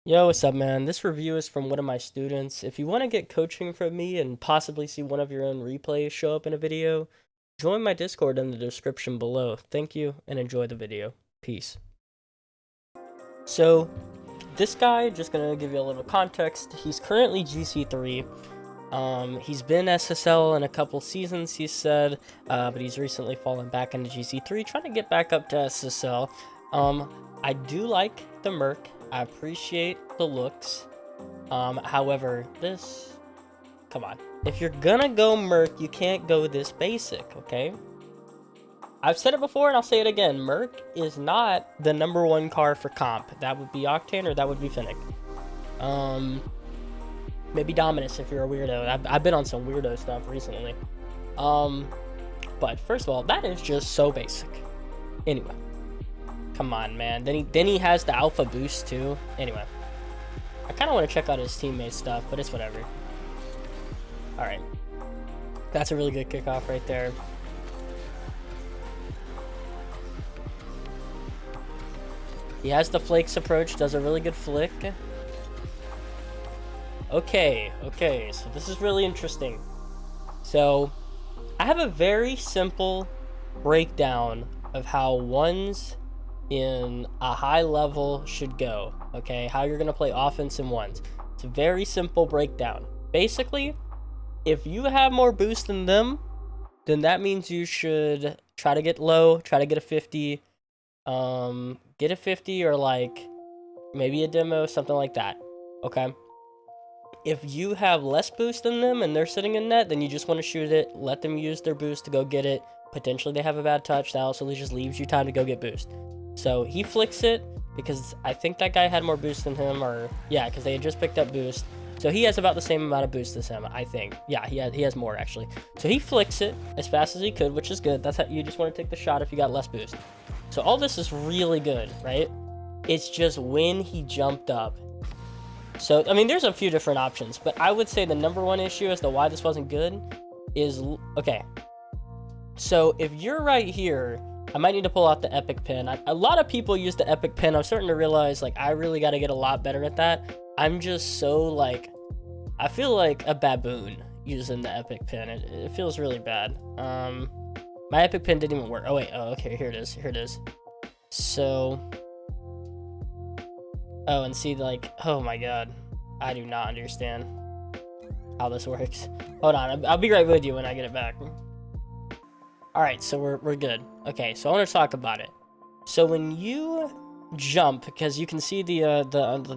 Yo, what's up, man? This review is from one of my students. If you want to get coaching from me and possibly see one of your own replays show up in a video, join my Discord in the description below. Thank you and enjoy the video. Peace. So, this guy, just gonna give you a little context. He's currently GC3. He's been SSL in a couple seasons, he said, but he's recently fallen back into GC3, trying to get back up to SSL. I do like the Merc. I appreciate the looks. However, come on. If you're gonna go Merc, you can't go this basic, okay? I've said it before and I'll say it again. Merc is not the #1 car for comp. That would be Octane or that would be Finnick. Maybe Dominus if you're a weirdo. I've been on some weirdo stuff recently. But first of all, that is just so basic. Anyway. Come on, man. Then he has the alpha boost too. Anyway. I kind of want to check out his teammate stuff, but it's whatever. Alright. That's a really good kickoff right there. He has the flakes approach, does a really good flick. Okay, so this is really interesting. So, I have a very simple breakdown of how ones in a high level should go, okay? How you're gonna play offense in ones. It's a very simple breakdown. Basically, if you have more boost than them, then that means you should try to get low, try to get a 50, get a 50 or like maybe a demo, something like that, okay? If you have less boost than them and they're sitting in net, then you just want to shoot it, let them use their boost to go get it. Potentially they have a bad touch, that also just leaves you time to go get boost. So he flicks it because I think that guy had more boost than him, or yeah, because they had just picked up boost. So he has about the same amount of boost as him, I think. Yeah, he has more actually. So he flicks it as fast as he could, which is good. That's how you just want to take the shot if you got less boost. So all this is really good, right? It's just when he jumped up. So, I mean, there's a few different options, but I would say the #1 issue as to why this wasn't good is, okay. So if you're right here, I might need to pull out the epic pin. A lot of people use the epic pin. I'm starting to realize, like, I really got to get a lot better at that. I'm just so, like, I feel like a baboon using the epic pin. It feels really bad. My epic pin didn't even work. Oh, wait. Oh, okay. Here it is. So, oh, and see, like, oh my god. I do not understand how this works. Hold on. I'll be right with you when I get it back. Alright, so we're good. Okay, so I want to talk about it. So when you jump, because you can see the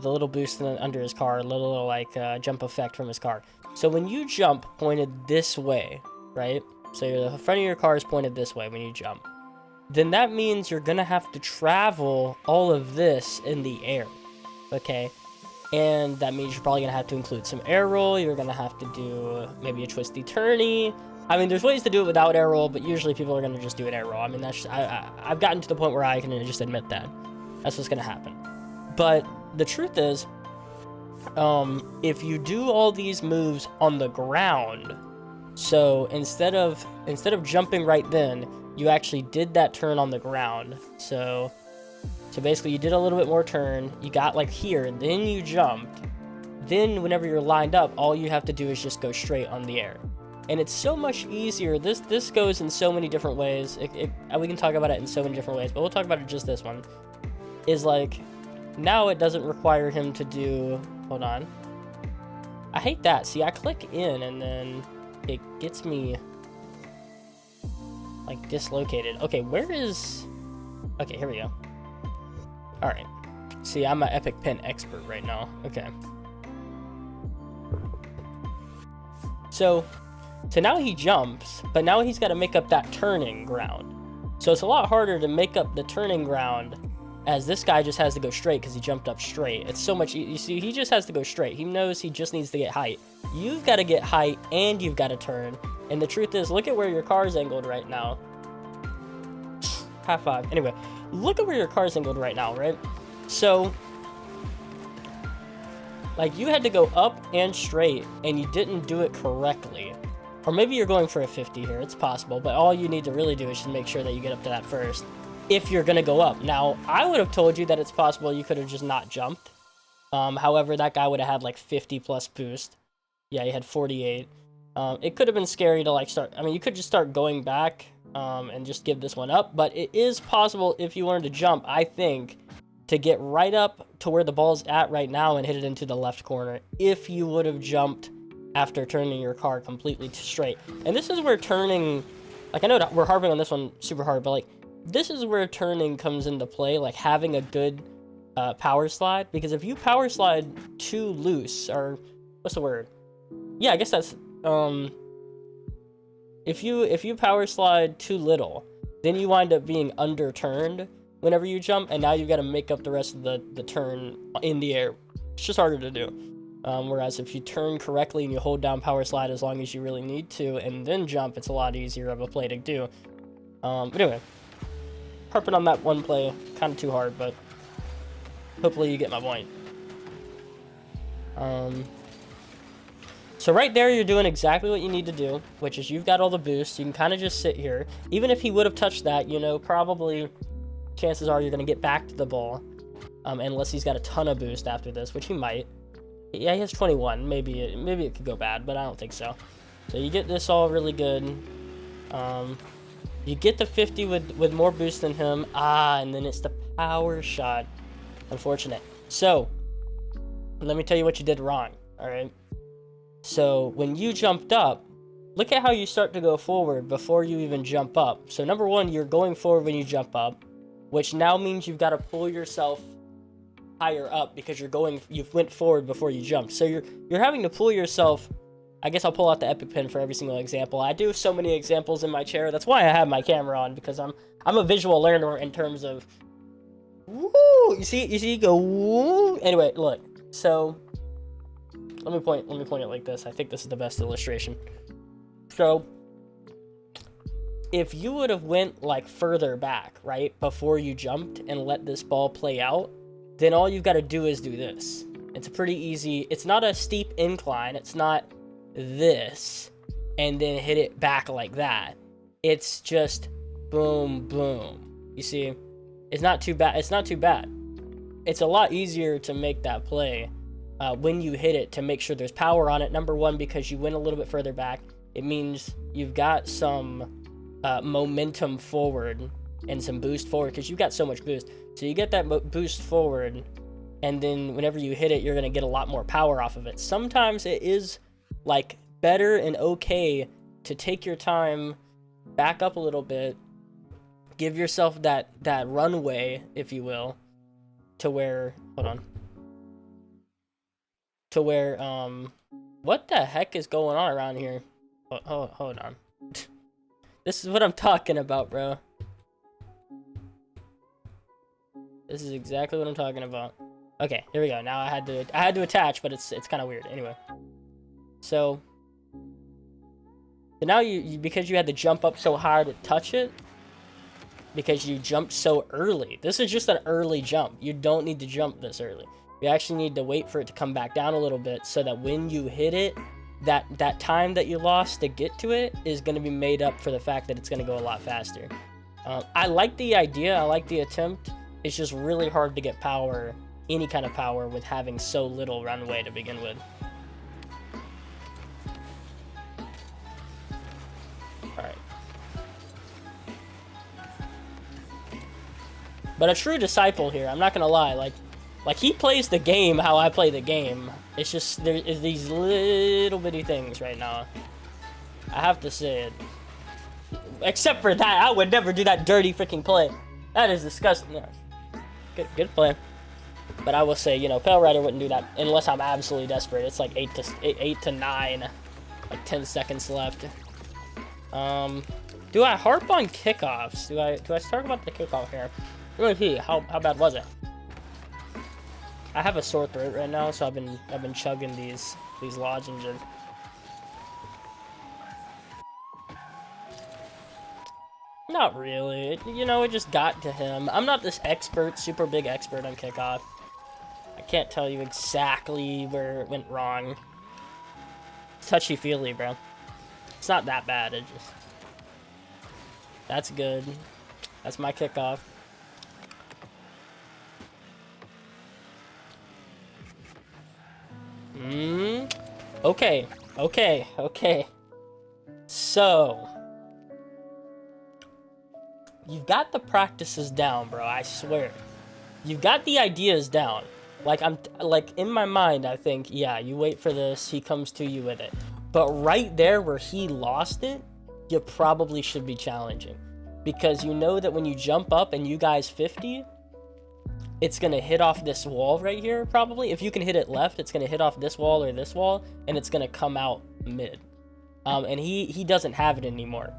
little boost under his car, a little like jump effect from his car. So when you jump pointed this way, right? So the front of your car is pointed this way when you jump. Then that means you're going to have to travel all of this in the air, okay? And that means you're probably going to have to include some air roll. You're going to have to do maybe a twisty turny. I mean, there's ways to do it without air roll, but usually people are going to just do an air roll. I mean, that's I've gotten to the point where I can just admit that. That's what's going to happen. But the truth is, if you do all these moves on the ground, so instead of jumping right then, you actually did that turn on the ground. So basically you did a little bit more turn, you got like here, then you jumped. Then whenever you're lined up, all you have to do is just go straight on the air. And it's so much easier. This goes in so many different ways. We can talk about it in so many different ways, but we'll talk about it just this one. Is like, now it doesn't require him to do, hold on. I hate that. See, I click in and then it gets me like dislocated. Okay, where is, okay, here we go. All right. See, I'm an epic pin expert right now. Okay. So now he jumps, but now he's got to make up that turning ground. So it's a lot harder to make up the turning ground as this guy just has to go straight because he jumped up straight. It's so much, you see, he just has to go straight. He knows he just needs to get height. You've got to get height and you've got to turn. And the truth is, look at where your car's angled right now. High five. Anyway, look at where your car's angled right now, right? So, like, you had to go up and straight and you didn't do it correctly. Or maybe you're going for a 50 here. It's possible, but all you need to really do is just make sure that you get up to that first if you're going to go up. Now, I would have told you that it's possible you could have just not jumped. However, that guy would have had like 50 plus boost. Yeah, he had 48. It could have been scary to like start. I mean, you could just start going back and just give this one up. But it is possible if you wanted to jump, I think, to get right up to where the ball's at right now and hit it into the left corner if you would have jumped after turning your car completely straight. And this is where turning, like, I know that we're harping on this one super hard, but like this is where turning comes into play, like having a good power slide. Because if you power slide too loose, or what's the word? Yeah, I guess that's if you power slide too little, then you wind up being underturned whenever you jump, and now you got to make up the rest of the turn in the air. It's just harder to do. Whereas if you turn correctly and you hold down power slide as long as you really need to, and then jump, it's a lot easier of a play to do. But anyway, harping on that one play, kind of too hard, but hopefully you get my point. So right there, you're doing exactly what you need to do, which is you've got all the boosts. You can kind of just sit here. Even if he would have touched that, you know, probably chances are you're going to get back to the ball, unless he's got a ton of boost after this, which he might. Yeah, he has 21. Maybe it could go bad, but I don't think so. So you get this all really good. You get the 50 with more boost than him. And then it's the power shot. Unfortunate. So let me tell you what you did wrong. All right. So when you jumped up, look at how you start to go forward before you even jump up. So number one, you're going forward when you jump up, which now means you've got to pull yourself higher up because you've went forward before you jumped. So you're having to pull yourself. I guess I'll pull out the epic pin for every single example. I do so many examples in my chair. That's why I have my camera on, because I'm a visual learner in terms of woo. You see, go woo. Anyway, look. So let me point it like this. I think this is the best illustration. So if you would have went like further back, right, before you jumped and let this ball play out, then all you've got to do is do this. It's a pretty easy, it's not a steep incline. It's not this and then hit it back like that. It's just boom, boom. You see, it's not too bad. It's not too bad. It's a lot easier to make that play when you hit it, to make sure there's power on it. Number one, because you went a little bit further back, it means you've got some momentum forward and some boost forward, because you've got so much boost. So you get that boost forward, and then whenever you hit it, you're going to get a lot more power off of it. Sometimes it is like better and okay to take your time, back up a little bit, give yourself that runway, if you will, to where, hold on, to where, what the heck is going on around here? Hold on. This is what I'm talking about, bro. This is exactly what I'm talking about. Okay, here we go. Now I had to attach, but it's kind of weird. Anyway, so now you because you had to jump up so high to touch it, because you jumped so early. This is just an early jump. You don't need to jump this early. You actually need to wait for it to come back down a little bit, so that when you hit it, that time that you lost to get to it is going to be made up for the fact that it's going to go a lot faster. I like the idea. I like the attempt. It's just really hard to get power, any kind of power, with having so little runway to begin with. Alright. But a true disciple here, I'm not gonna lie, like he plays the game how I play the game. It's just, there is these little bitty things right now. I have to say it. Except for that, I would never do that dirty freaking play. That is disgusting. No. Good play. But I will say, you know, PaLeRider wouldn't do that unless I'm absolutely desperate. It's like 8 to 9, like 10 seconds left. Do I harp on kickoffs? Do I talk about the kickoff here? Let me see, how bad was it? I have a sore throat right now, so I've been chugging these lozenges. Not really. You know, it just got to him. I'm not this super big expert on kickoff. I can't tell you exactly where it went wrong. It's touchy-feely, bro. It's not that bad. It just... That's good. That's my kickoff. Okay. So, you've got the practices down, bro. I swear. You've got the ideas down. Like, in my mind, I think, yeah, you wait for this, he comes to you with it. But right there where he lost it, you probably should be challenging. Because you know that when you jump up and you guys 50, it's going to hit off this wall right here, probably. If you can hit it left, it's going to hit off this wall or this wall, and it's going to come out mid. And he doesn't have it anymore.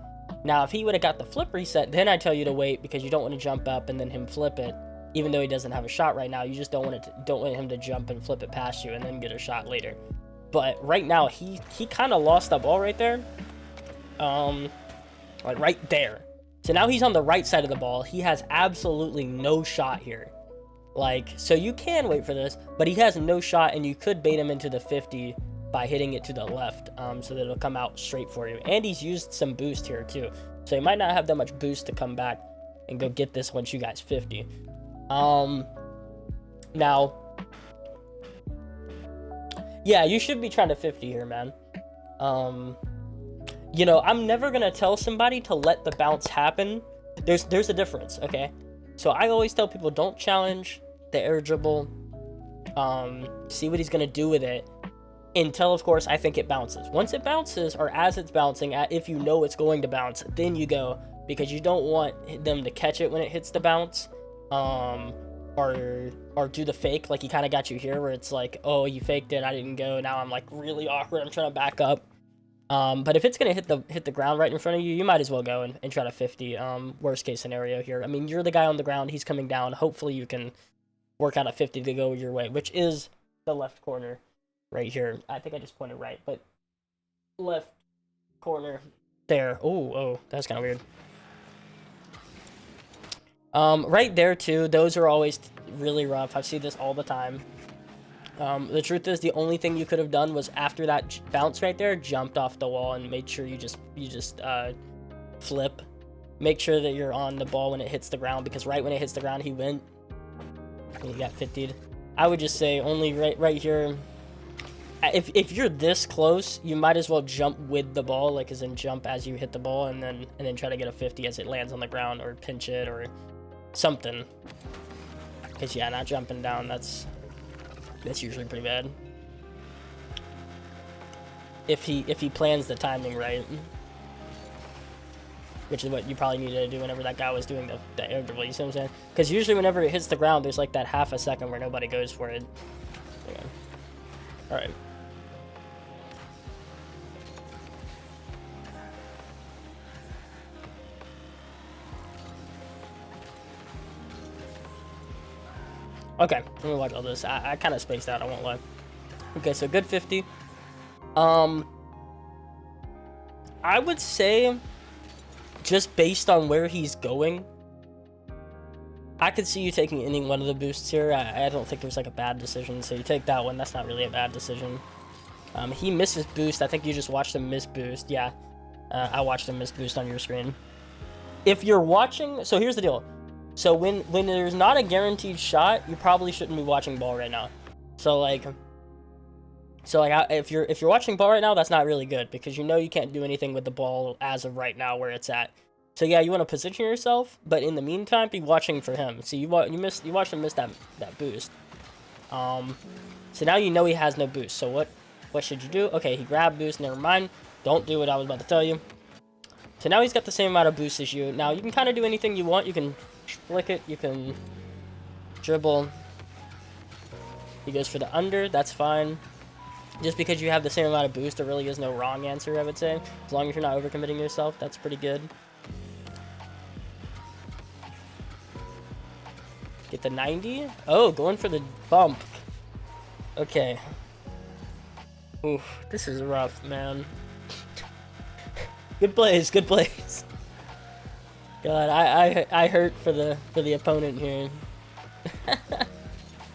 Now, if he would have got the flip reset, then I tell you to wait because you don't want to jump up and then him flip it. Even though he doesn't have a shot right now, you just don't want him to jump and flip it past you and then get a shot later. But right now, he kind of lost that ball right there. Like right there. So now he's on the right side of the ball. He has absolutely no shot here. Like, so you can wait for this, but he has no shot, and you could bait him into the 50 by hitting it to the left, so that it'll come out straight for you. And he's used some boost here too, so he might not have that much boost to come back and go get this once you guys 50. Now, yeah, you should be trying to 50 here, man. You know, I'm never gonna tell somebody to let the bounce happen. There's a difference, okay? So I always tell people, don't challenge the air dribble. See what he's gonna do with it until, of course, I think it bounces. Once it bounces, or as it's bouncing, if you know it's going to bounce, then you go, because you don't want them to catch it when it hits the bounce, or do the fake like he kind of got you here, where it's like, oh, you faked it, I didn't go, now I'm like really awkward, I'm trying to back up. But if it's gonna hit the ground right in front of you, you might as well go and try to 50. Worst case scenario here. I mean, you're the guy on the ground, he's coming down. Hopefully you can work out a 50 to go your way, which is the left corner right here. I think I just pointed right, but left corner there. Oh, that's kind of weird. Right there too. Those are always really rough. I see this all the time. The truth is, the only thing you could have done was after that bounce right there, jumped off the wall and made sure you just flip. Make sure that you're on the ball when it hits the ground, because right when it hits the ground, he went and he got 50'd. I would just say only right here. If you're this close, you might as well jump with the ball, like as in jump as you hit the ball, and then try to get a 50 as it lands on the ground, or pinch it or something. Because yeah, not jumping down, that's usually pretty bad. If he plans the timing right, which is what you probably needed to do whenever that guy was doing the air dribble. You see what I'm saying? Because usually whenever it hits the ground, there's like that half a second where nobody goes for it. Yeah. All right. Okay, let me watch all this. I kind of spaced out, I won't lie. Okay, so good 50. I would say, just based on where he's going, I could see you taking any one of the boosts here. I don't think there's like a bad decision, so you take that one. That's not really a bad decision. He misses boost. I think you just watched him miss boost. Yeah, I watched him miss boost on your screen. If you're watching, so here's the deal. So when there's not a guaranteed shot, you probably shouldn't be watching ball right now. So like if you're watching ball right now, that's not really good, because you know you can't do anything with the ball as of right now where it's at. So yeah, you want to position yourself, but in the meantime, be watching for him. So you watched him miss that boost. So now you know he has no boost. So what should you do? Okay, he grabbed boost. Never mind. Don't do what I was about to tell you. So now he's got the same amount of boost as you. Now you can kind of do anything you want. You can flick it. You can dribble. He goes for the under. That's fine. Just because you have the same amount of boost, there really is no wrong answer, I would say. As long as you're not overcommitting yourself, that's pretty good. Get the 90. Oh, going for the bump. Okay. Oof, this is rough, man. Good plays, good plays. God, I hurt for the opponent here.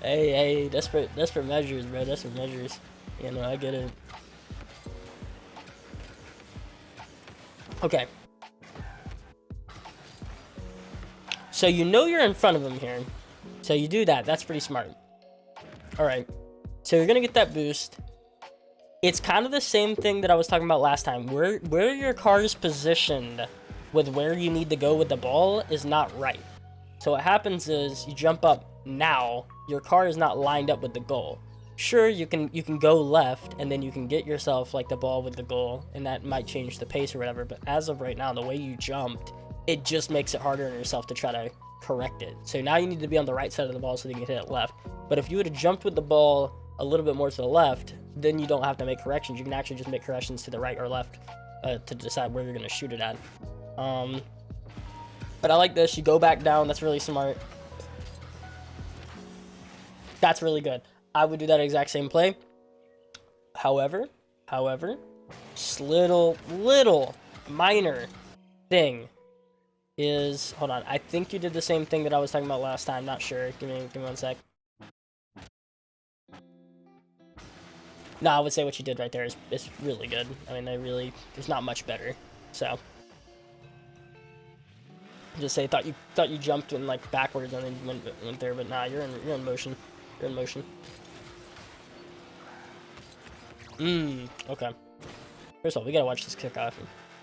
hey, desperate measures, bro. Desperate measures. You know, I get it. Okay. So you know you're in front of him here. So you do that. That's pretty smart. All right. So you're gonna get that boost. It's kind of the same thing that I was talking about last time. Where your car is positioned with where you need to go with the ball is not right. So what happens is you jump up now, your car is not lined up with the goal. Sure, you can go left and then you can get yourself like the ball with the goal, and that might change the pace or whatever, but as of right now, the way you jumped, it just makes it harder on yourself to try to correct it. So now you need to be on the right side of the ball so that you can hit it left. But if you would have jumped with the ball a little bit more to the left, then you don't have to make corrections. You can actually just make corrections to the right or left to decide where you're going to shoot it at. But I like this. You go back down. That's really smart. That's really good. I would do that exact same play. However, little minor thing is, hold on. I think you did the same thing that I was talking about last time. Not sure. Give me 1 sec. No, I would say what you did right there is really good. I mean, there's not much better. So, just say thought you jumped in like backwards and then you went there, but nah, you're in motion. You're in motion. Okay. First of all, we gotta watch this kickoff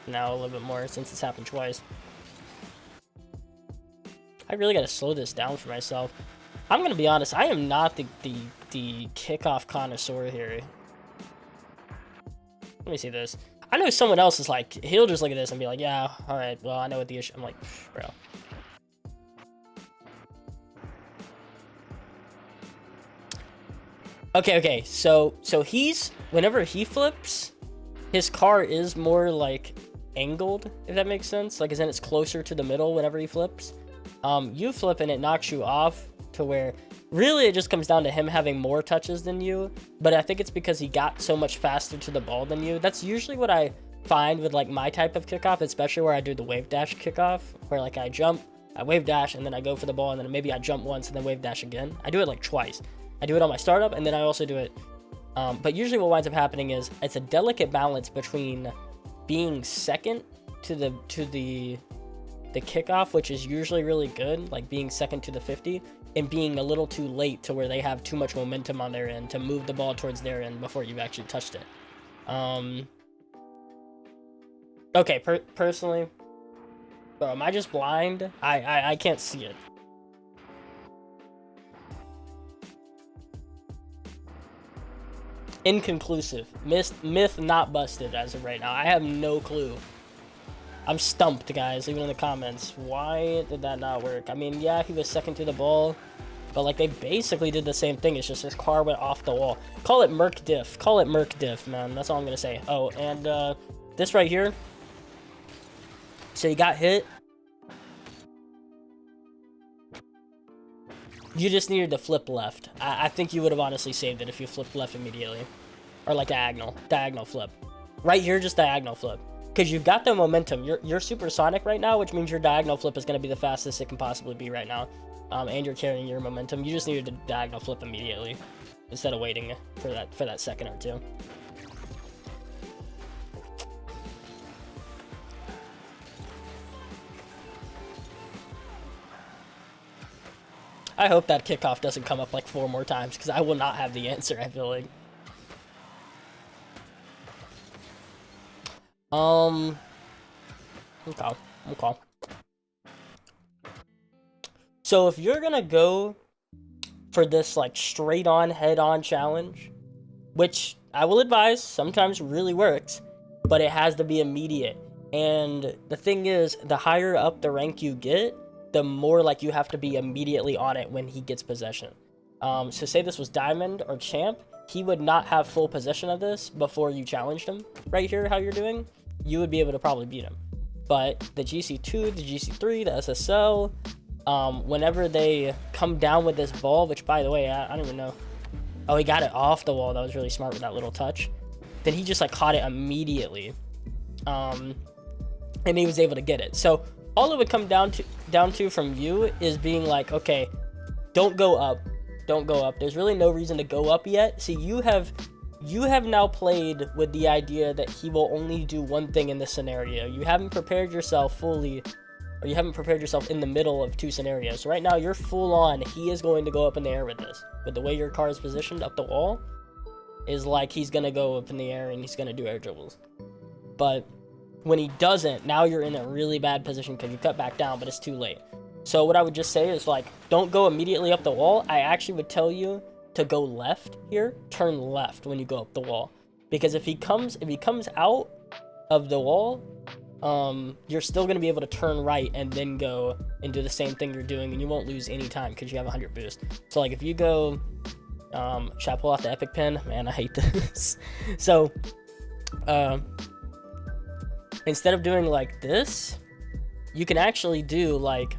now a little bit more since it's happened twice. I really gotta slow this down for myself. I'm gonna be honest, I am not the kickoff connoisseur here. Let me see this. I know someone else is like, he'll just look at this and be like, yeah, alright, well, I know what the issue. I'm like, bro. Okay, so whenever he flips, his car is more like angled, if that makes sense. Like, as in it's closer to the middle whenever he flips. You flip and it knocks you off to where, really it just comes down to him having more touches than you, but I think it's because he got so much faster to the ball than you. That's usually what I find with like my type of kickoff, especially where I do the wave dash kickoff, where like I jump, I wave dash, and then I go for the ball, and then maybe I jump once and then wave dash again. I do it like twice. I do it on my startup, and then I also do it, but usually what winds up happening is it's a delicate balance between being second to the kickoff, which is usually really good, like being second to the 50, and being a little too late to where they have too much momentum on their end to move the ball towards their end before you've actually touched it. Okay, personally, bro, am I just blind? I can't see it. Inconclusive. Myth not busted as of right now. I have no clue. I'm stumped, guys. Leave it in the comments. Why did that not work? I mean, yeah, he was second to the ball, but like they basically did the same thing. It's just his car went off the wall. Call it Merc diff. Call it Merc diff, man. That's all I'm gonna say. Oh, and this right here. So you got hit. You just needed to flip left. I think you would have honestly saved it if you flipped left immediately. Or like diagonal flip. Right here, just diagonal flip. Because you've got the momentum. You're supersonic right now, which means your diagonal flip is going to be the fastest it can possibly be right now. And you're carrying your momentum. You just needed to diagonal flip immediately instead of waiting for that second or two. I hope that kickoff doesn't come up like 4 more times, because I will not have the answer, I feel like. Okay. So if you're gonna go for this like straight on, head on challenge, which I will advise sometimes really works, but it has to be immediate. And the thing is, the higher up the rank you get, the more like you have to be immediately on it when he gets possession. So say this was Diamond or Champ, he would not have full possession of this before you challenged him. Right here, how you're doing, you would be able to probably beat him. But the GC2, the GC3, the SSL, whenever they come down with this ball, which by the way, I don't even know. Oh, he got it off the wall. That was really smart with that little touch. Then he just like caught it immediately. And he was able to get it. So all it would come down to from you is being like, okay, don't go up. Don't go up. There's really no reason to go up yet. See, you have now played with the idea that he will only do one thing in this scenario. You haven't prepared yourself fully, or you haven't prepared yourself in the middle of 2 scenarios. So right now, you're full on. He is going to go up in the air with this. With the way your car is positioned up the wall, is like he's gonna go up in the air and he's gonna do air dribbles. But when he doesn't, now you're in a really bad position because you cut back down, but it's too late. So what I would just say is, like, don't go immediately up the wall. I actually would tell you to go left here. Turn left when you go up the wall, because if he comes out of the wall, you're still going to be able to turn right and then go and do the same thing you're doing, and you won't lose any time because you have 100 boost. So like if you go, should I pull off the epic pin? Man, I hate this. So instead of doing like this, you can actually do like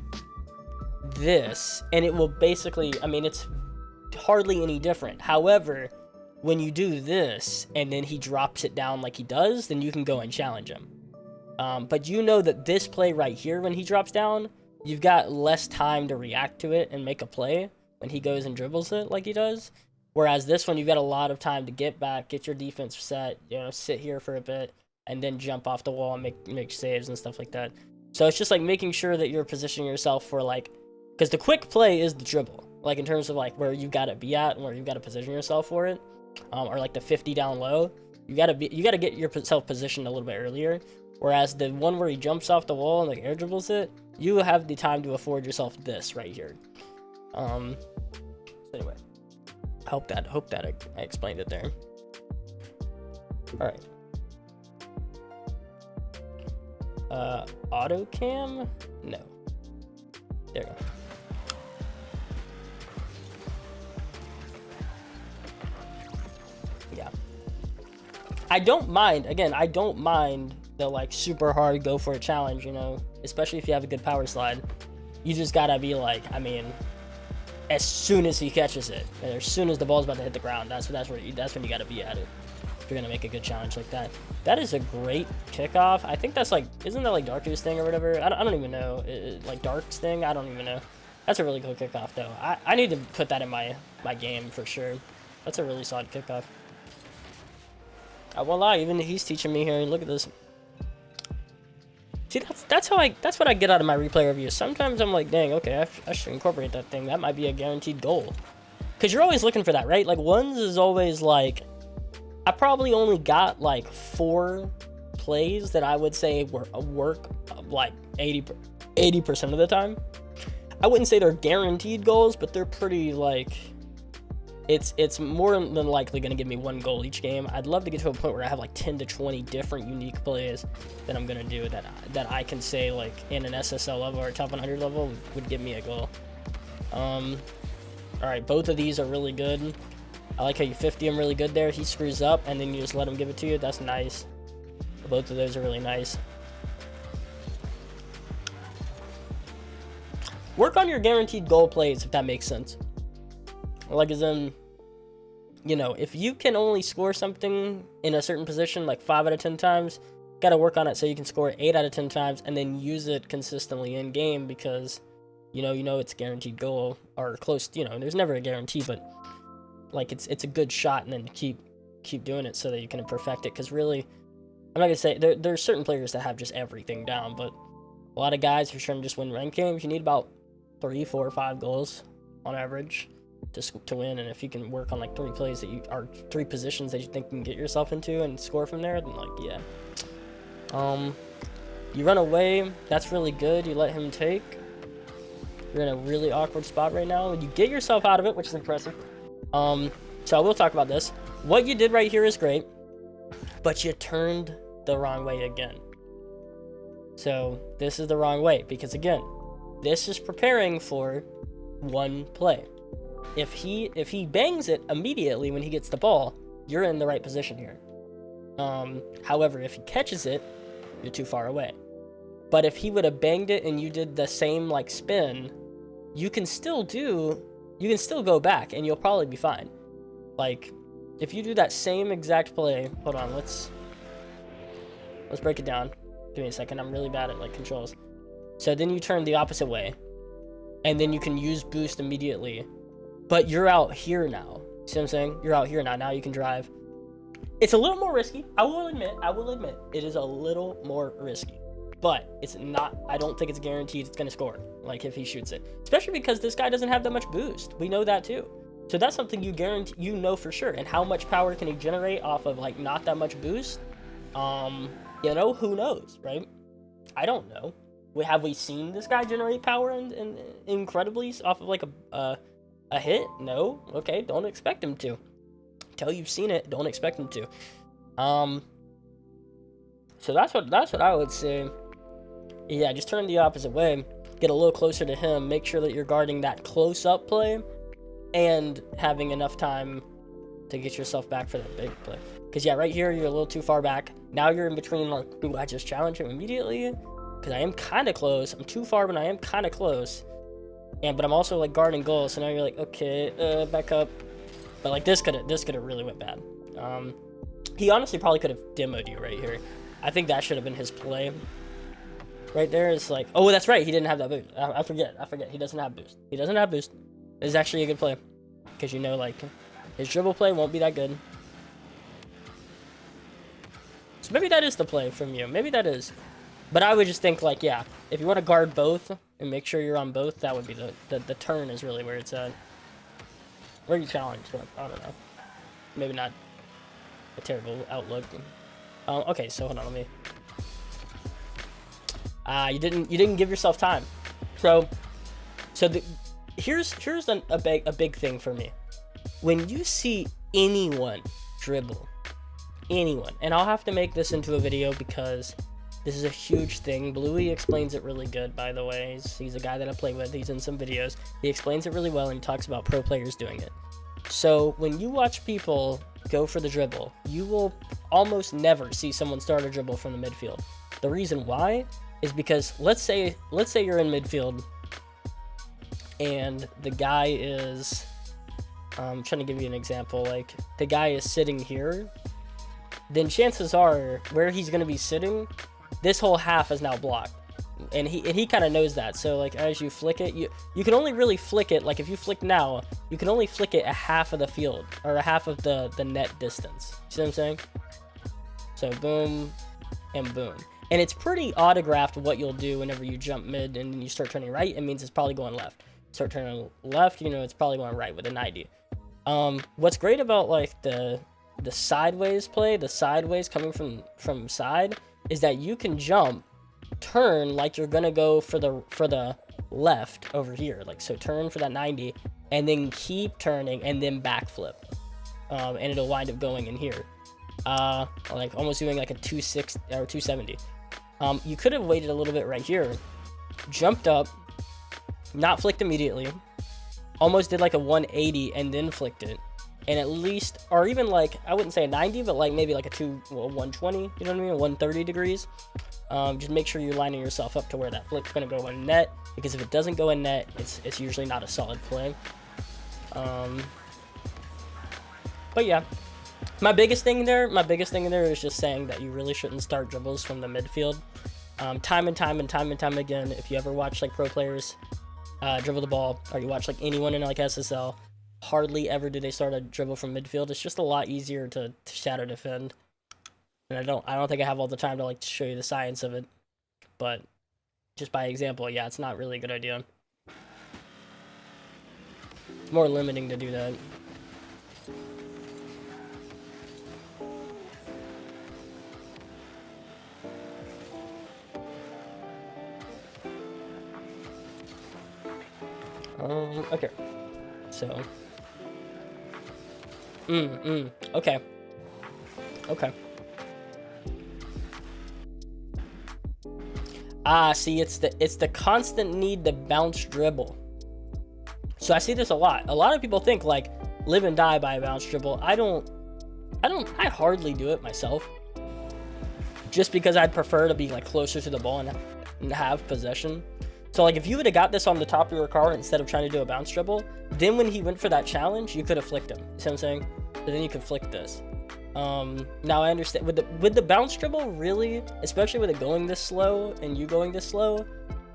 this, and it will basically, I mean, it's hardly any different. However, when you do this and then he drops it down like he does, then you can go and challenge him. But you know that this play right here, when he drops down, you've got less time to react to it and make a play when he goes and dribbles it like he does. Whereas this one, you've got a lot of time to get back, get your defense set, you know, sit here for a bit, and then jump off the wall and make saves and stuff like that. So it's just like making sure that you're positioning yourself for like, because the quick play is the dribble, like in terms of like where you got to be at and where you got to position yourself for it, or like the 50 down low. You got to get yourself positioned a little bit earlier. Whereas the one where he jumps off the wall and like air dribbles it, you have the time to afford yourself this right here. So anyway, I hope that I explained it there. All right. Auto cam? No. There you go. Yeah. I don't mind the like super hard go for a challenge, you know, especially if you have a good power slide. You just gotta be like, I mean, as soon as he catches it, and as soon as the ball's about to hit the ground, that's when you gotta be at it. If you're gonna make a good challenge like that. That is a great kickoff. I think that's like, isn't that like Darku's thing or whatever? I don't even know. Like Dark's thing? I don't even know. That's a really cool kickoff though. I need to put that in my game for sure. That's a really solid kickoff. I won't lie, even he's teaching me here. Look at this. See, that's what I get out of my replay reviews. Sometimes I'm like, dang, okay, I should incorporate that thing. That might be a guaranteed goal. Because you're always looking for that, right? Like, ones is always like, I probably only got like 4 plays that I would say work like 80% of the time. I wouldn't say they're guaranteed goals, but they're pretty like, it's more than likely going to give me 1 goal each game. I'd love to get to a point where I have like 10 to 20 different unique plays that I'm going to do that I can say like in an SSL level or a top 100 level would give me a goal. All right, both of these are really good. I like how you 50 him really good there. He screws up and then you just let him give it to you. That's nice. Both of those are really nice. Work on your guaranteed goal plays if that makes sense. Like as in, you know, if you can only score something in a certain position like 5 out of 10 times, got to work on it so you can score 8 out of 10 times and then use it consistently in game, because you know it's guaranteed goal or close, you know, there's never a guarantee, but like it's a good shot, and then keep doing it so that you can perfect it. Because really, I'm not gonna say there's certain players that have just everything down, but a lot of guys, if you're trying to just win ranked games, you need about 3, 4, 5 goals on average to win. And if you can work on like 3 plays that you are 3 positions that you think you can get yourself into and score from there, then like, yeah. You run away, that's really good. You let him take. You're in a really awkward spot right now. You get yourself out of it, which is impressive. So I will talk about this. What you did right here is great, but you turned the wrong way again. So this is the wrong way, because again, this is preparing for 1 play. If he bangs it immediately when he gets the ball, you're in the right position here. However, if he catches it, you're too far away. But if he would have banged it and you did the same like spin, you can still go back and you'll probably be fine. Like if you do that same exact play, hold on, let's break it down. Give me a second. I'm really bad at like controls. So then you turn the opposite way, and then you can use boost immediately. But you're out here now. See what I'm saying? You're out here now. Now you can drive. It's a little more risky. I will admit, it is a little more risky. But it's not, I don't think it's guaranteed it's going to score, like if he shoots it. Especially because this guy doesn't have that much boost. We know that too. So that's something you guarantee, you know for sure. And how much power can he generate off of like not that much boost? You know, who knows, right? I don't know. Have we seen this guy generate power and incredibly off of like a hit? No. Okay, don't expect him to. Until you've seen it, don't expect him to. So that's what I would say. Yeah, just turn the opposite way. Get a little closer to him. Make sure that you're guarding that close-up play and having enough time to get yourself back for that big play. Because, yeah, right here, you're a little too far back. Now you're in between, like, do I just challenge him immediately? Because I am kind of close. I'm too far, but I am kind of close. But I'm also, like, guarding goal. So now you're like, okay, back up. But, like, this could have really went bad. He honestly probably could have demoed you right here. I think that should have been his play. Right there is like, oh, that's right. He didn't have that boost. I forget. He doesn't have boost. He doesn't have boost. It's actually a good play. Because, you know, like, his dribble play won't be that good. So maybe that is the play from you. Maybe that is. But I would just think, like, yeah, if you want to guard both and make sure you're on both, that would be the turn is really where it's at. Where you challenge, but I don't know. Maybe not a terrible outlook. Okay, so hold on, let me... you didn't give yourself time. Here's a big thing for me. When you see anyone dribble, and I'll have to make this into a video because this is a huge thing. Bluey explains it really good, by the way. He's a guy that I play with. He's in some videos. He explains it really well, and he talks about pro players doing it. So when you watch people go for the dribble, you will almost never see someone start a dribble from the midfield. The reason why is because let's say you're in midfield and the guy is, I'm trying to give you an example, like the guy is sitting here, then chances are where he's going to be sitting, this whole half is now blocked. And he kind of knows that. So like as you flick it, you can only really flick it, like if you flick now, you can only flick it a half of the field or a half of the net distance. See what I'm saying? So boom and boom. And it's pretty autographed what you'll do whenever you jump mid and then you start turning right. It means it's probably going left. Start turning left, you know, it's probably going right with a 90. What's great about like the sideways play, the sideways coming from side, is that you can jump, turn like you're gonna go for the left over here, like so turn for that 90 and then keep turning and then backflip, and it'll wind up going in here, like almost doing like a 260 or 270. You could have waited a little bit right here, jumped up, not flicked immediately, almost did like a 180 and then flicked it, and at least, or even like, I wouldn't say a 90, but like maybe like a 120, you know what I mean, 130 degrees. Just make sure you're lining yourself up to where that flick's going to go in net, because if it doesn't go in net, it's usually not a solid play. But yeah, my biggest thing there is just saying that you really shouldn't start dribbles from the midfield. Time and time again, if you ever watch like pro players dribble the ball, or you watch like anyone in like SSL, hardly ever do they start a dribble from midfield. It's just a lot easier to shadow defend. And I don't think I have all the time to like show you the science of it, but just by example, yeah, it's not really a good idea. It's more limiting to do that. Okay. So. Okay. Okay. See, it's the constant need to bounce dribble. So I see this a lot. A lot of people think like live and die by a bounce dribble. I hardly do it myself. Just because I'd prefer to be like closer to the ball and have possession. So like if you would have got this on the top of your car instead of trying to do a bounce dribble, then when he went for that challenge, you could have flicked him. You see what I'm saying? So then you could flick this. Now I understand with the bounce dribble, really, especially with it going this slow and you going this slow,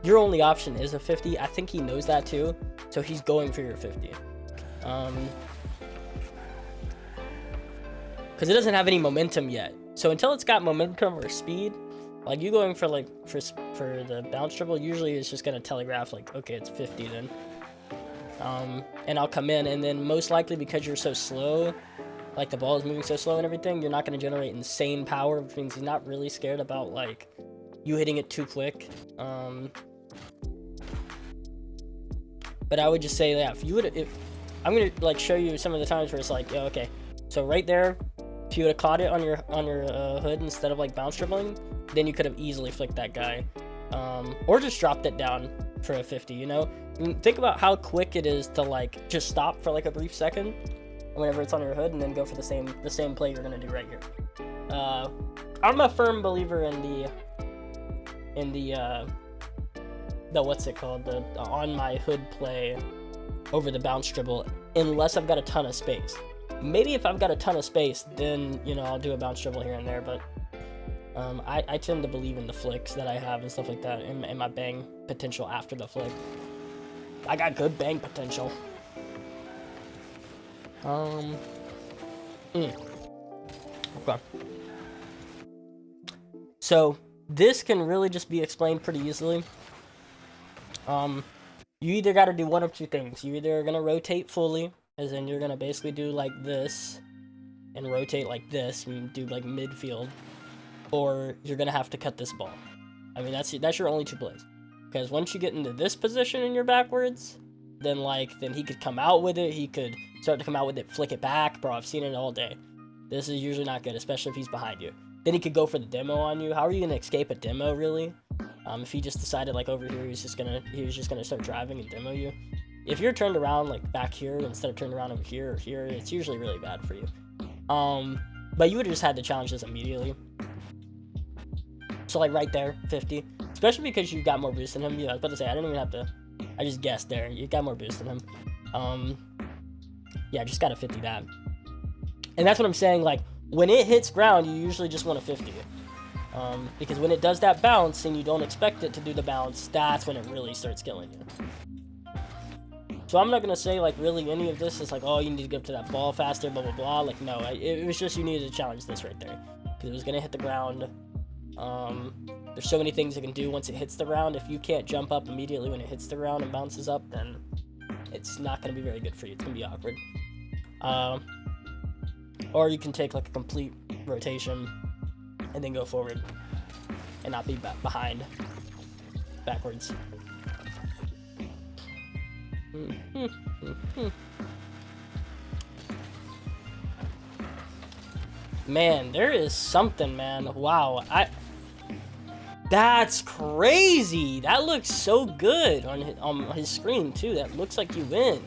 your only option is a 50. I think he knows that too, so he's going for your 50. Because it doesn't have any momentum yet. So until it's got momentum or speed, like you going for like for the bounce dribble, usually it's just gonna telegraph like, okay, it's 50 then. and I'll come in, and then most likely because you're so slow, like the ball is moving so slow and everything, you're not going to generate insane power, which means he's not really scared about like you hitting it too quick. But I would just say that I'm gonna like show you some of the times where it's like, yeah, okay, so right there, if you would have caught it on your hood instead of like bounce dribbling, then you could have easily flicked that guy, or just dropped it down for a 50. You know, think about how quick it is to like just stop for like a brief second whenever it's on your hood, and then go for the same play you're gonna do right here. I'm a firm believer in the what's it called, the on my hood play over the bounce dribble, unless I've got a ton of space. Maybe if I've got a ton of space, then, you know, I'll do a bounce dribble here and there, but I tend to believe in the flicks that I have and stuff like that, and my bang potential after the flick. I got good bang potential. Okay. So this can really just be explained pretty easily. You either got to do one of two things. You either are going to rotate fully, as in you're going to basically do like this and rotate like this and do like midfield, or you're going to have to cut this ball. I mean, that's your only two plays. Because once you get into this position and you're backwards, then he could come out with it. He could start to come out with it, flick it back. Bro, I've seen it all day. This is usually not good, especially if he's behind you. Then he could go for the demo on you. How are you going to escape a demo, really? If he just decided like over here he was just gonna start driving and demo you. If you're turned around like back here instead of turned around over here or here, it's usually really bad for you. But you would have just had to challenge this immediately. So like right there, 50. Especially because you've got more boost than him. Yeah, I was about to say, I didn't even have to, I just guessed there. You got more boost than him. Yeah, just gotta 50 that. And that's what I'm saying, like, when it hits ground, you usually just want to 50 it. Because when it does that bounce and you don't expect it to do the bounce, that's when it really starts killing you. So I'm not going to say, like, really any of this is like, oh, you need to get up to that ball faster, blah, blah, blah. Like, no, it was just you needed to challenge this right there. Because it was going to hit the ground. There's so many things it can do once it hits the ground. If you can't jump up immediately when it hits the ground and bounces up, then it's not going to be very good for you. It's going to be awkward. Or you can take, like, a complete rotation and then go forward and not be backwards. Man, there is something, man. Wow, that's crazy. That looks so good on his screen too. That looks like you win.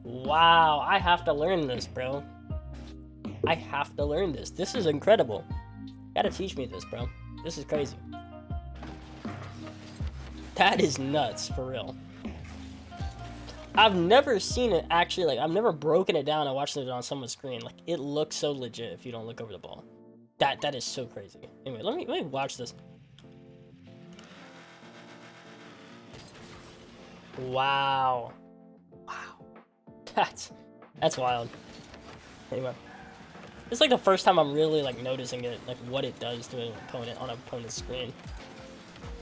Wow, I have to learn this, bro. I have to learn this. This is incredible. Gotta teach me this, bro. This is crazy. That is nuts, for real. I've never seen it actually, like, I've never broken it down and watched it on someone's screen. Like, it looks so legit if you don't look over the ball. That is so crazy. Anyway, let me watch this. Wow. Wow. That's wild. Anyway. It's like the first time I'm really like noticing it, like what it does to an opponent on an opponent's screen.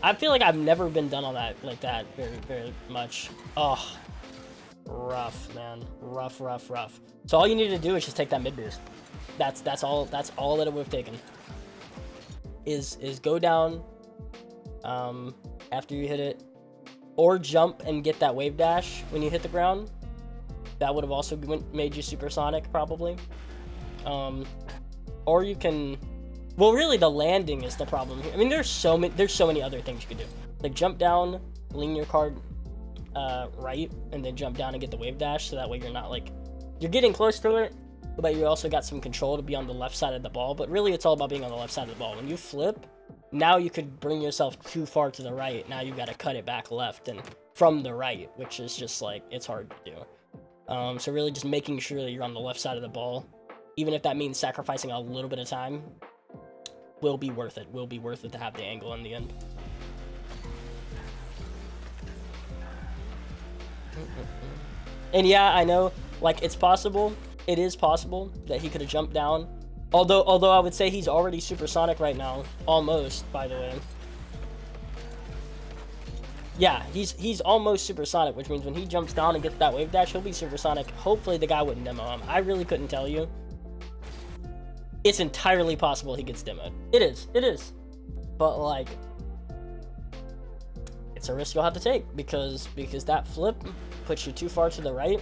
I feel like I've never been done on that like that very, very much. Oh, rough, man. Rough. So all you need to do is just take that mid boost. That's all that it would have taken. Is go down after you hit it, or jump and get that wave dash when you hit the ground. That would have also made you supersonic probably. Or you can, well, really the landing is the problem here. I mean, there's so many other things you could do, like jump down, lean your card right, and then jump down and get the wave dash, so that way you're not like, you're getting close to it, but you also got some control to be on the left side of the ball. But really it's all about being on the left side of the ball. When you flip, now you could bring yourself too far to the right. Now you got to cut it back left and from the right, which is just like, it's hard to do. So really just making sure that you're on the left side of the ball, even if that means sacrificing a little bit of time, will be worth it. Will be worth it to have the angle in the end. And yeah, I know, like, it's possible. It is possible that he could have jumped down. Although I would say he's already supersonic right now. Almost, by the way. Yeah, he's almost supersonic, which means when he jumps down and gets that wave dash, he'll be supersonic. Hopefully the guy wouldn't demo him. I really couldn't tell you. It's entirely possible he gets demoed. It is. But like, it's a risk you'll have to take because that flip puts you too far to the right,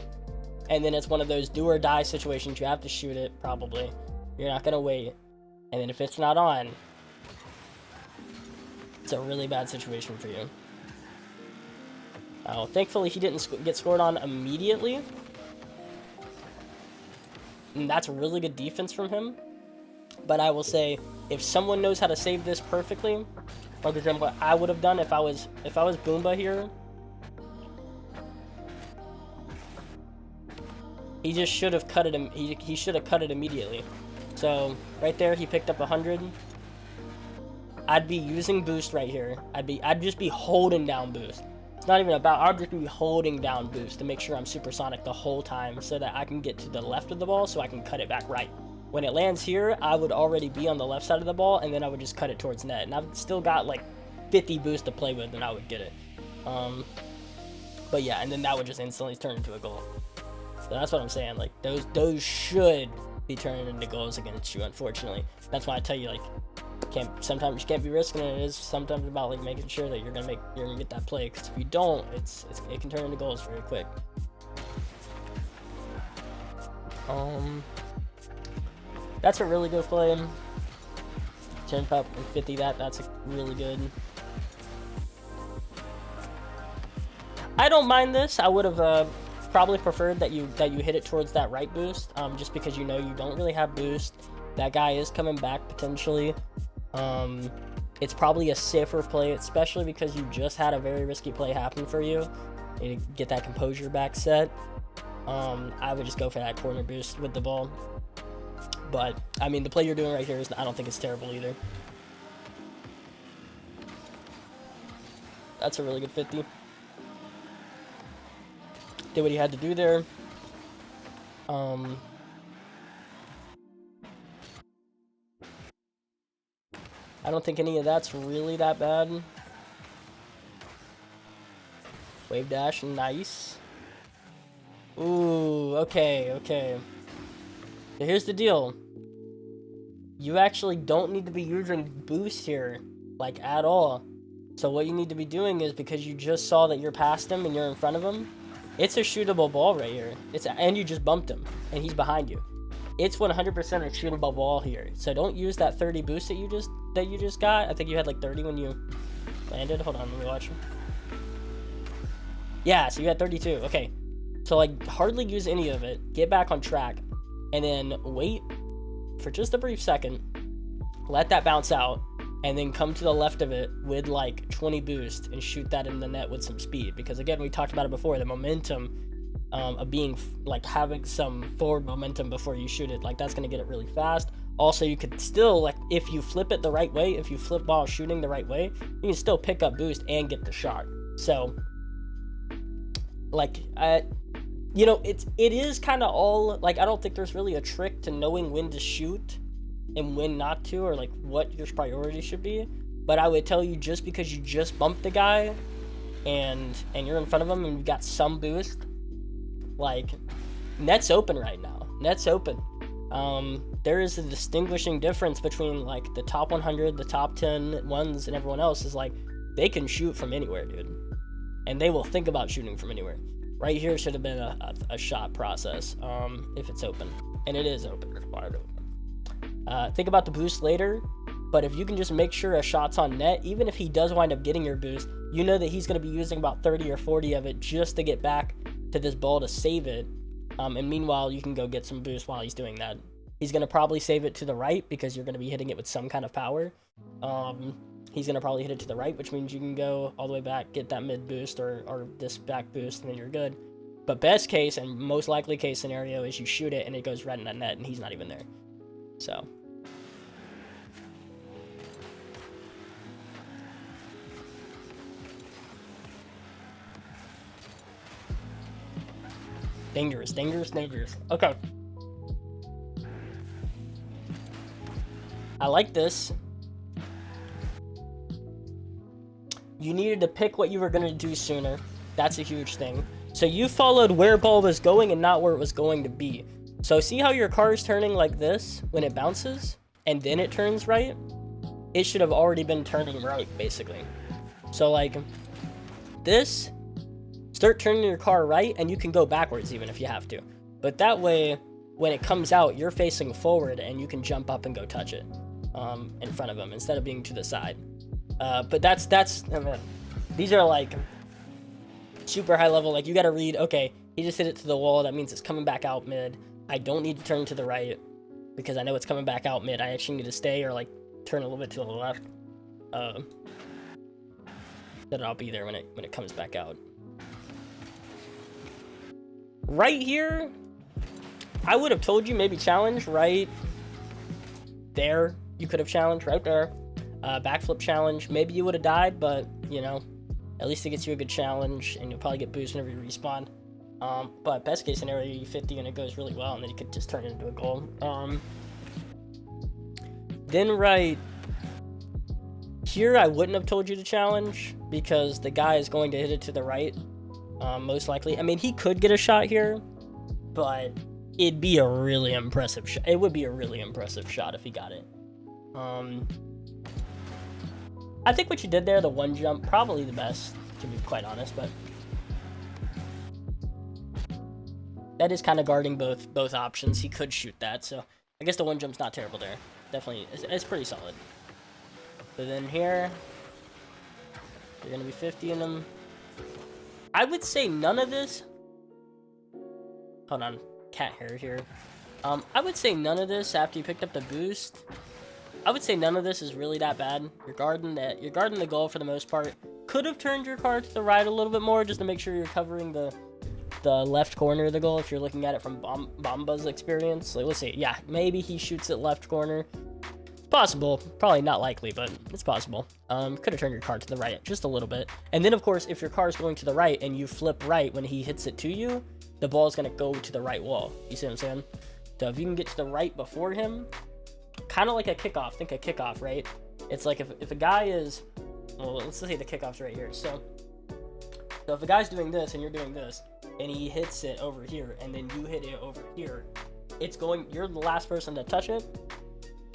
and then it's one of those do or die situations. You have to shoot it, probably. You're not gonna wait. And then if it's not on, it's a really bad situation for you. Thankfully he didn't get scored on immediately. And that's really good defense from him. But I will say, if someone knows how to save this perfectly, for example, what I would have done if I was Boomba here, he just should have cut it. He should have cut it immediately. So right there, he picked up 100. I'd be using boost right here. I'd just be holding down boost. It's not even about. I'd just be holding down boost to make sure I'm supersonic the whole time, so that I can get to the left of the ball, so I can cut it back right. When it lands here, I would already be on the left side of the ball, and then I would just cut it towards net. And I've still got like 50 boost to play with, and I would get it. But yeah, and then that would just instantly turn into a goal. So that's what I'm saying. Like those should be turning into goals against you. Unfortunately, that's why I tell you, like, sometimes you can't be risking it. It is sometimes about like making sure that you're gonna get that play. Because if you don't, it can turn into goals very quick. That's a really good play. 10 up and 50. That's a really good. I don't mind this. I would have probably preferred that you hit it towards that right boost, just because you know you don't really have boost. That guy is coming back potentially. It's probably a safer play, especially because you just had a very risky play happen for you. You get that composure back set. I would just go for that corner boost with the ball. But I mean, the play you're doing right here I don't think it's terrible either. That's a really good 50. Did what he had to do there. I don't think any of that's really that bad. Wave dash, nice. Ooh, okay. So here's the deal. You actually don't need to be using boost here, like, at all. So what you need to be doing is, because you just saw that you're past him and you're in front of him, it's a shootable ball right here. And you just bumped him, and he's behind you. It's 100% a shootable ball here. So don't use that 30 boost that you just got. I think you had like 30 when you landed. Hold on, let me watch. Yeah, so you had 32. Okay. So like, hardly use any of it. Get back on track, and then wait for just a brief second. Let that bounce out, and then come to the left of it with like 20 boost and shoot that in the net with some speed. Because again, we talked about it before, the momentum of being like having some forward momentum before you shoot it, like that's going to get it really fast. Also, you could still, like, if you flip it the right way, if you flip while shooting the right way, you can still pick up boost and get the shot. So like, you know, it is kind of all, like, I don't think there's really a trick to knowing when to shoot and when not to, or like what your priority should be. But I would tell you, just because you just bumped the guy and you're in front of him and you've got some boost, like, net's open right now. Net's open. There is a distinguishing difference between like the top 100, the top 10 ones, and everyone else. Is like, they can shoot from anywhere, dude, and they will think about shooting from anywhere. Right here should have been a shot process, if it's open, and it is open. It's wide open. Think about the boost later, but if you can just make sure a shot's on net, even if he does wind up getting your boost, you know that he's going to be using about 30 or 40 of it just to get back to this ball to save it. And meanwhile, you can go get some boost while he's doing that. He's going to probably save it to the right because you're going to be hitting it with some kind of power. He's going to probably hit it to the right, which means you can go all the way back, get that mid boost or this back boost, and then you're good. But best case and most likely case scenario is you shoot it and it goes right in that net and he's not even there. So dangerous. Okay. I like this. You needed to pick what you were going to do sooner. That's a huge thing. So you followed where ball was going and not where it was going to be. So see how your car is turning like this when it bounces and then it turns right? It should have already been turning right, basically. So like this, start turning your car right and you can go backwards even if you have to. But that way, when it comes out, you're facing forward and you can jump up and go touch it in front of him instead of being to the side. But that's I mean, these are like super high level. Like you got to read, okay, he just hit it to the wall. That means it's coming back out mid. I don't need to turn to the right because I know it's coming back out mid. I actually need to stay or like turn a little bit to the left. That I'll be there when it comes back out. Right here, I would have told you maybe challenge right there. You could have challenged right there. Backflip challenge. Maybe you would have died, but you know, at least it gets you a good challenge, and you'll probably get boost whenever you respawn. But best case scenario, you 50 and it goes really well, and then you could just turn it into a goal. Then right here, I wouldn't have told you to challenge because the guy is going to hit it to the right, most likely. I mean, he could get a shot here, but it'd be a really impressive shot. It would be a really impressive shot if he got it. I think what you did there, the one jump, probably the best, to be quite honest, but that is kind of guarding both options. He could shoot that, so I guess the one jump's not terrible there. Definitely, it's pretty solid. But then here, you're gonna be 50 in them. I would say none of this. Hold on, cat hair here. I would say none of this after you picked up the boost. I would say none of this is really that bad. You're guarding the goal for the most part. Could have turned your car to the right a little bit more just to make sure you're covering the left corner of the goal if you're looking at it from Bomba's experience. Like, let's see. Yeah, maybe he shoots it left corner. It's possible. Probably not likely, but it's possible. Could have turned your car to the right just a little bit. And then, of course, if your car is going to the right and you flip right when he hits it to you, the ball is going to go to the right wall. You see what I'm saying? So if you can get to the right before him, kind of like a kickoff. Think a kickoff, right? It's like if a guy is, well, let's say the kickoff's right here. So if a guy's doing this and you're doing this, and he hits it over here, and then you hit it over here, you're the last person to touch it,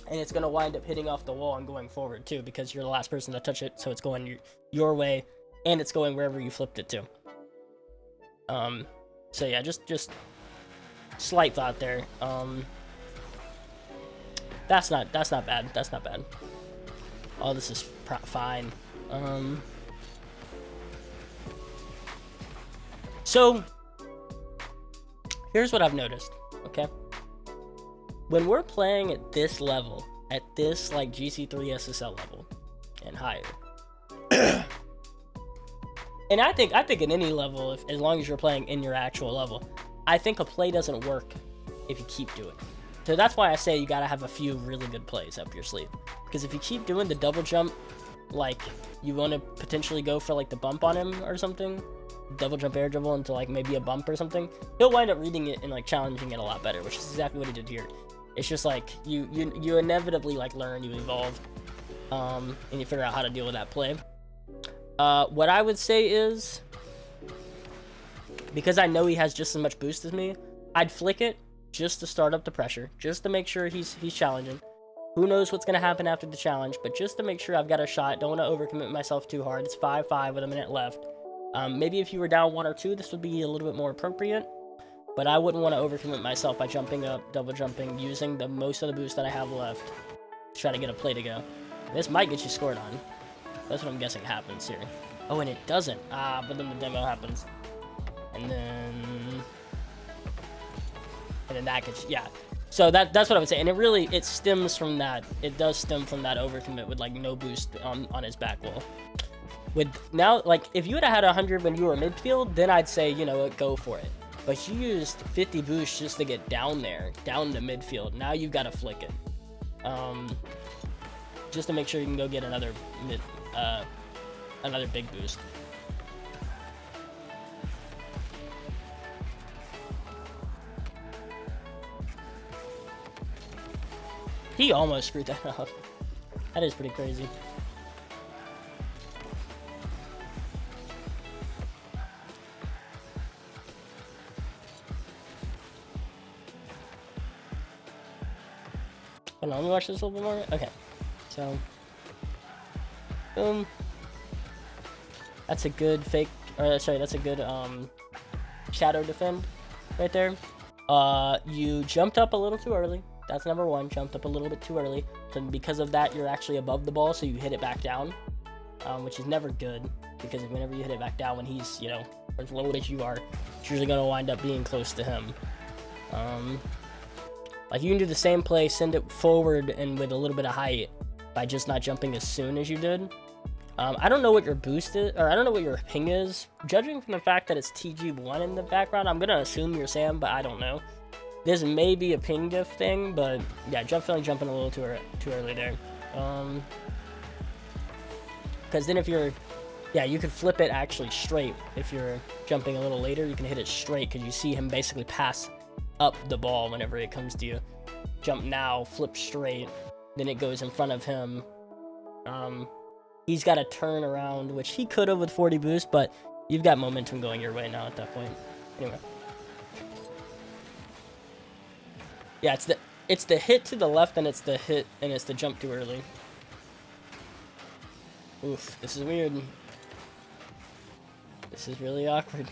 and it's going to wind up hitting off the wall and going forward too, because you're the last person to touch it, so it's going your way, and it's going wherever you flipped it to. So yeah, just slight thought there. That's not bad. That's not bad. Oh, this is fine. So here's what I've noticed, okay? When we're playing at this level, at this like GC3 SSL level and higher, and I think in any level, as long as you're playing in your actual level, I think a play doesn't work if you keep doing it. So that's why I say you gotta have a few really good plays up your sleeve. Because if you keep doing the double jump, like you want to potentially go for like the bump on him or something, double jump air dribble into like maybe a bump or something, he'll wind up reading it and like challenging it a lot better, which is exactly what he did here. It's just like you inevitably like learn, you evolve, and you figure out how to deal with that play. What I would say is, because I know he has just as much boost as me, I'd flick it just to start up the pressure, just to make sure he's challenging. Who knows what's going to happen after the challenge, but just to make sure I've got a shot. Don't want to overcommit myself too hard. It's 5-5 with a minute left. Maybe if you were down 1 or 2, this would be a little bit more appropriate, but I wouldn't want to overcommit myself by jumping up, double jumping, using the most of the boost that I have left to try to get a play to go. And this might get you scored on. That's what I'm guessing happens here. Oh, and it doesn't. But then the demo happens. And then that gets, yeah. So that's what I would say. And it stems from that. It does stem from that overcommit with like no boost on his back wall. With now, like if you would have had 100 when you were midfield, then I'd say, you know what, go for it. But you used 50 boost just to get down there, down to midfield. Now you've got to flick it. Just to make sure you can go get another big boost. He almost screwed that up. That is pretty crazy. me watch this a little bit more? Okay. So, boom. That's a good fake, or sorry, that's a good shadow defend right there. You jumped up a little too early. That's number one, jumped up a little bit too early. So because of that, you're actually above the ball, so you hit it back down, which is never good, because whenever you hit it back down when he's, you know, as low as you are, it's usually going to wind up being close to him. Like, you can do the same play, send it forward and with a little bit of height by just not jumping as soon as you did. I don't know what your boost is, or I don't know what your ping is. Judging from the fact that it's TG1 in the background, I'm going to assume you're Sam, but I don't know. This may be a ping diff thing, but yeah, definitely jumping a little too early there. Because then if you're, yeah, you could flip it actually straight. If you're jumping a little later, you can hit it straight because you see him basically pass up the ball whenever it comes to you. Jump now, flip straight, then it goes in front of him. He's got to turn around, which he could have with 40 boost, but you've got momentum going your way now at that point. Anyway. Yeah, it's the hit to the left, and it's the jump too early. Oof, this is weird. This is really awkward.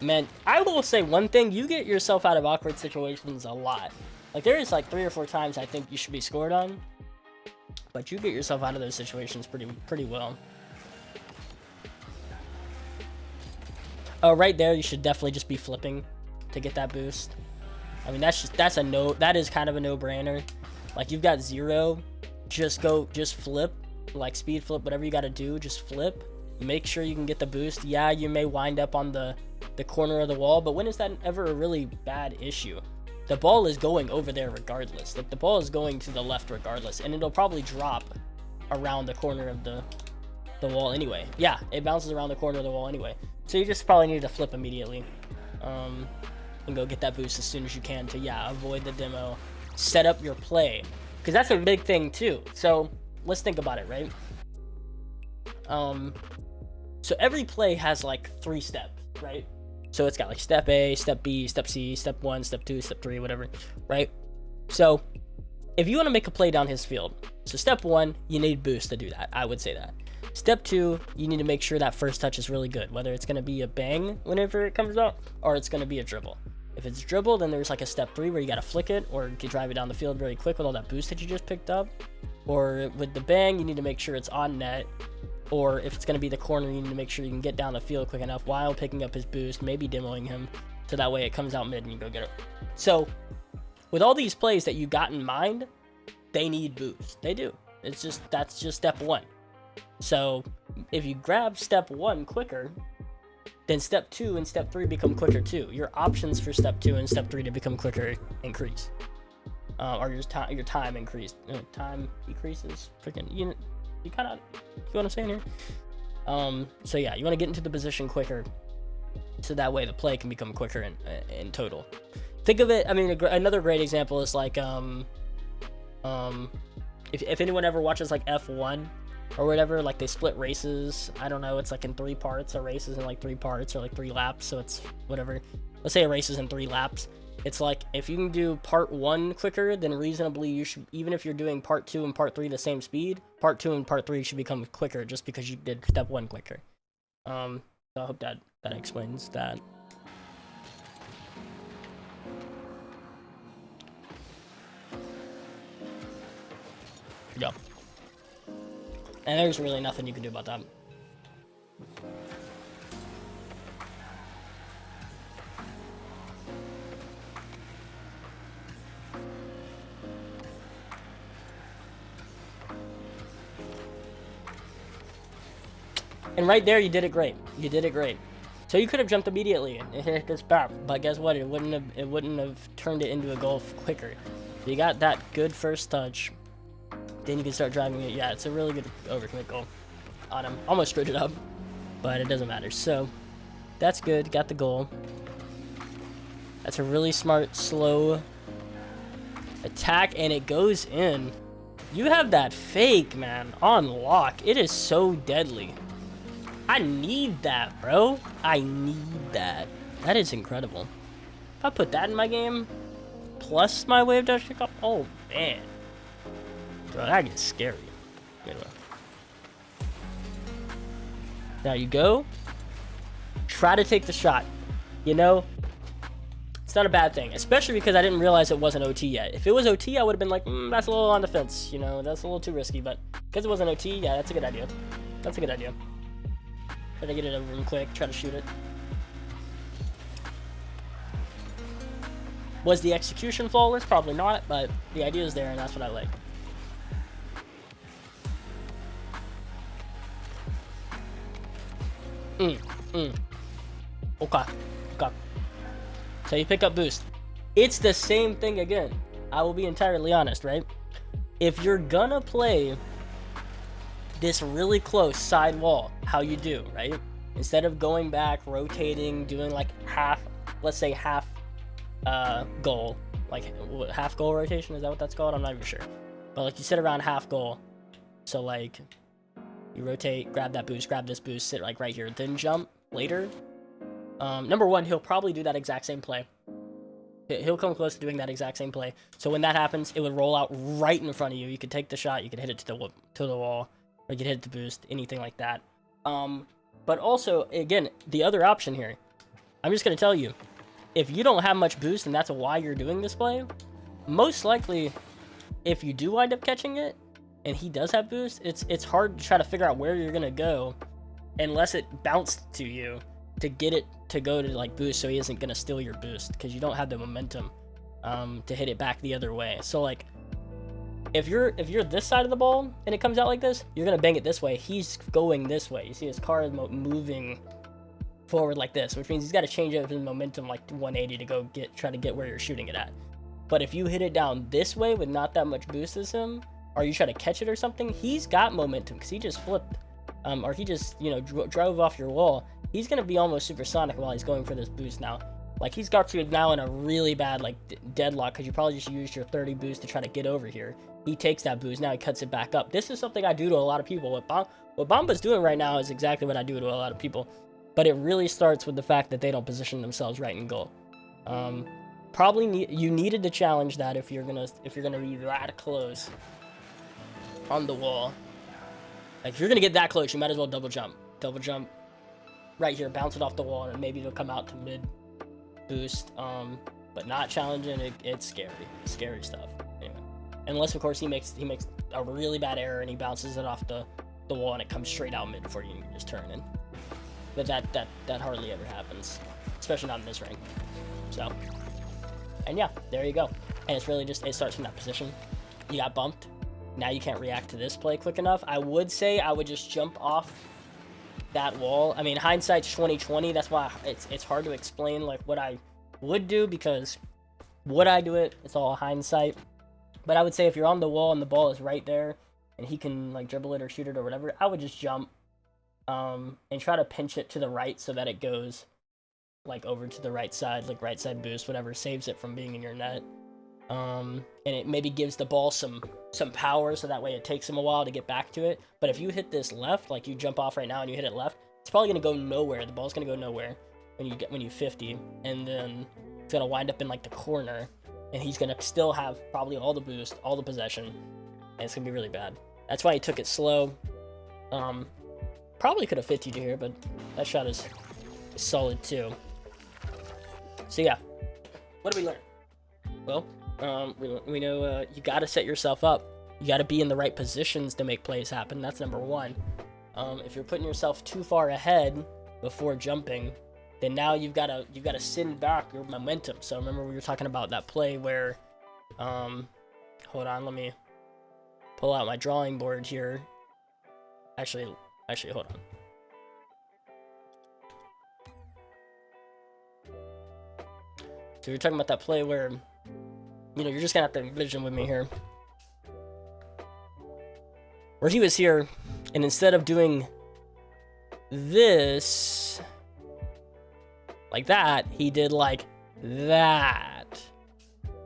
Man, I will say one thing, you get yourself out of awkward situations a lot. Like, there is like 3 or 4 times I think you should be scored on, but you get yourself out of those situations pretty well. Oh, right there, you should definitely just be flipping to get that boost. I mean, that is kind of a no-brainer. Like, you've got 0, just flip, like speed flip, whatever you got to do, just flip. Make sure you can get the boost. Yeah, you may wind up on the corner of the wall, but when is that ever a really bad issue? The ball is going over there regardless. Like, the ball is going to the left regardless, and it'll probably drop around the corner of the wall anyway. Yeah, it bounces around the corner of the wall anyway. So you just probably need to flip immediately. And go get that boost as soon as you can to, yeah, avoid the demo. Set up your play, because that's a big thing too. So let's think about it, right? So every play has like 3 steps, right? So it's got like step A, step B, step C, step 1, step 2, step 3, whatever, right? So if you want to make a play down his field, so step 1, you need boost to do that. I would say that. Step 2, you need to make sure that first touch is really good, whether it's going to be a bang whenever it comes out, or it's going to be a dribble. If it's dribble, then there's like a step 3 where you got to flick it, or you drive it down the field very quick with all that boost that you just picked up. Or with the bang, you need to make sure it's on net. Or if it's going to be the corner, you need to make sure you can get down the field quick enough while picking up his boost, maybe demoing him, so that way it comes out mid and you go get it. So with all these plays that you got in mind, they need boost. They do. That's just step 1. So if you grab step 1 quicker, then step 2 and step 3 become quicker too. Your options for step 2 and step 3 to become quicker increase. Or your time increase. Time decreases. Freaking, you kind of, you know what I'm saying here? So yeah, you want to get into the position quicker, so that way the play can become quicker in total. Think of it, I mean, another great example is like, if anyone ever watches like F1 or whatever, like they split races, I don't know, it's like in 3 parts, a race is in like 3 parts or like 3 laps, so it's whatever. Let's say a race is in 3 laps. It's like, if you can do part 1 quicker, then reasonably you should, even if you're doing part 2 and part 3 the same speed, part 2 and part 3 should become quicker just because you did step 1 quicker. So I hope that explains that. Go. And there's really nothing you can do about that. And right there, you did it great. You did it great. So you could have jumped immediately and hit this back, but guess what? It wouldn't have turned it into a goal quicker. You got that good first touch. Then you can start driving it. Yeah, it's a really good overcommit goal on him. Almost screwed it up, but it doesn't matter. So that's good. Got the goal. That's a really smart, slow attack, and it goes in. You have that fake, man, on lock. It is so deadly. I need that, bro. I need that. That is incredible. If I put that in my game, plus my wave dash kick off. Oh man, bro, that gets scary. Anyway. Now you go. Try to take the shot. You know, it's not a bad thing, especially because I didn't realize it wasn't OT yet. If it was OT, I would have been like, that's a little on the fence. You know, that's a little too risky. But because it wasn't OT, yeah, that's a good idea. That's a good idea. Try to get it over him quick. Try to shoot it. Was the execution flawless? Probably not, but the idea is there, and that's what I like. Okay. So you pick up boost. It's the same thing again. I will be entirely honest, right? If you're gonna play this really close side wall, how you do, right? Instead of going back, rotating, doing like half, let's say half goal, like half goal rotation, is that what that's called? I'm not even sure. But like you sit around half goal. So like you rotate, grab that boost, grab this boost, sit like right here, then jump later. Number one, he'll probably do that exact same play. He'll come close to doing that exact same play. So when that happens, it would roll out right in front of you. You could take the shot, you could hit it to the wall, or you could hit it to boost, anything like that. But also, again, the other option here, I'm just gonna tell you, if you don't have much boost and that's why you're doing this play, most likely, if you do wind up catching it, and he does have boost, it's hard to try to figure out where you're gonna go, unless it bounced to you to get it to go to like boost, so he isn't gonna steal your boost because you don't have the momentum to hit it back the other way. So like, if you're this side of the ball and it comes out like this, you're gonna bang it this way. He's going this way. You see his car is moving forward like this, which means he's got to change up his momentum like 180 to go try to get where you're shooting it at. But if you hit it down this way with not that much boost as him, or you try to catch it or something, he's got momentum because he just flipped, or he just, you know, drove off your wall. He's gonna be almost supersonic while he's going for this boost now. Like, he's got you now in a really bad like deadlock because you probably just used your 30 boost to try to get over here. He takes that boost, now he cuts it back up. This is something I do to a lot of people. What Bomba's doing right now is exactly what I do to a lot of people. But it really starts with the fact that they don't position themselves right in goal. You needed to challenge that if you're gonna be that close on the wall. Like, if you're gonna get that close, you might as well double jump right here, bounce it off the wall, and maybe it'll come out to mid boost. But not challenging it, it's scary stuff. Anyway, unless of course he makes a really bad error and he bounces it off the wall and it comes straight out mid before you can just turn in. But that hardly ever happens, especially not in this rank. So, and yeah, there you go. And it's really just, it starts from that position. You got bumped. Now you can't react to this play quick enough. I would say I would just jump off that wall. I mean, hindsight's 2020. That's why it's hard to explain like what I would do, because would I do it? It's all hindsight. But I would say if you're on the wall and the ball is right there and he can like dribble it or shoot it or whatever, I would just jump. And try to pinch it to the right so that it goes like over to the right side, like right side boost, whatever, saves it from being in your net. And it maybe gives the ball some power, so that way it takes him a while to get back to it. But if you hit this left, like you jump off right now and you hit it left, it's probably gonna go nowhere. The ball's gonna go nowhere when you 50, and then it's gonna wind up in like the corner, and he's gonna still have probably all the boost, all the possession, and it's gonna be really bad. That's why he took it slow. Probably could have 50'd here, but that shot is solid too. So yeah, what did we learn? Well, we know you got to set yourself up. You got to be in the right positions to make plays happen. That's number one. If you're putting yourself too far ahead before jumping, then now you've got to send back your momentum. So remember we were talking about that play where, hold on, let me pull out my drawing board here. Actually, hold on. So you're talking about that play where, you know, you're just gonna have to envision with me here, where he was here, and instead of doing this like that, he did like that.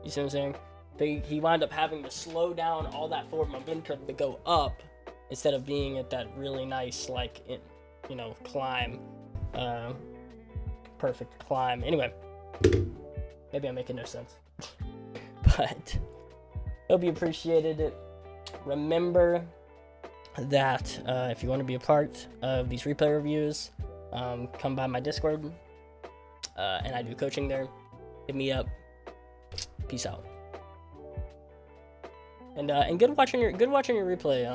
You see what I'm saying? He wound up having to slow down all that forward momentum to go up, instead of being at that really nice, like, you know, climb, perfect climb. Anyway, maybe I'm making no sense. But hope you appreciated it. Remember that if you want to be a part of these replay reviews, come by my Discord, and I do coaching there. Hit me up. Peace out. And good watching your replay.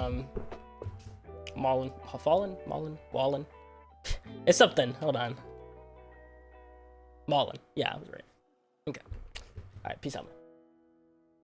Wallen. It's something. Hold on. Mullen. Yeah, I was right. Okay. All right. Peace out.